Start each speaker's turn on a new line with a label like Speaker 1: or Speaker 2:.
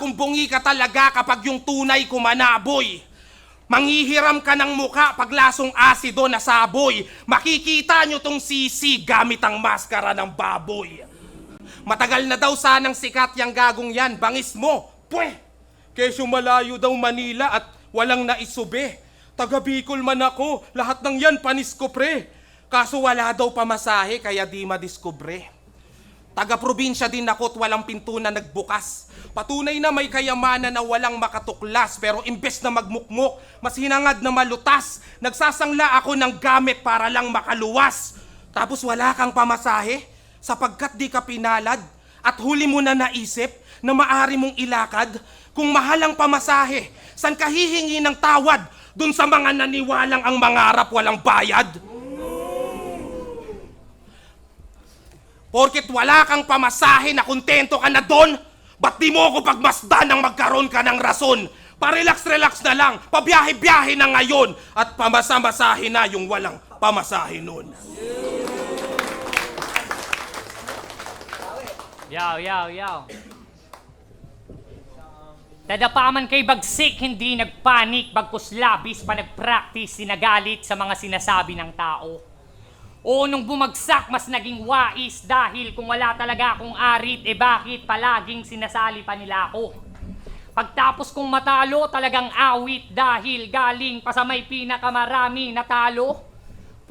Speaker 1: kung bungi ka talaga kapag yung tunay kumanaboy. Manghihiram ka ng muka pag lasong asido na saboy. Makikita nyo tong sisi gamit ang maskara ng baboy. Matagal na daw sanang sikat yang gagong yan, bangis mo, pwe! Kesyo malayo daw Manila at walang naisube. Taga Bicol man ako, lahat ng yan panis ko pre. Kaso wala daw pamasahe kaya di madiskubre. Taga-probinsya din ako't walang pinto na nagbukas. Patunay na may kayamanan na walang makatuklas. Pero imbes na magmukmok, mas hinangad na malutas. Nagsasangla ako ng gamit para lang makaluwas. Tapos wala kang pamasahe sapagkat di ka pinalad. At huli mo na naisip na maari mong ilakad. Kung mahal ang pamasahe, san ka hihingi ng tawad? Dun sa mga naniwalang ang mangarap walang bayad? Porket wala kang pamasahe na kontento ka na doon, ba't di mo ako pagmasdan nang magkaroon ka ng rason? Pa-relax-relax na lang, pabiyahe-biyahe na ngayon, at pamasa-masahe na yung walang pamasahe nun.
Speaker 2: Yaw. Tadapaman kay bagsik, hindi nagpanik, bagkus labis pa nagpractice, sinagalit sa mga sinasabi ng tao. O nung bumagsak, mas naging wais dahil kung wala talaga akong arit, bakit palaging sinasali pa nila ako? Pagtapos kong matalo, talagang awit dahil galing pa sa may pinakamarami na talo.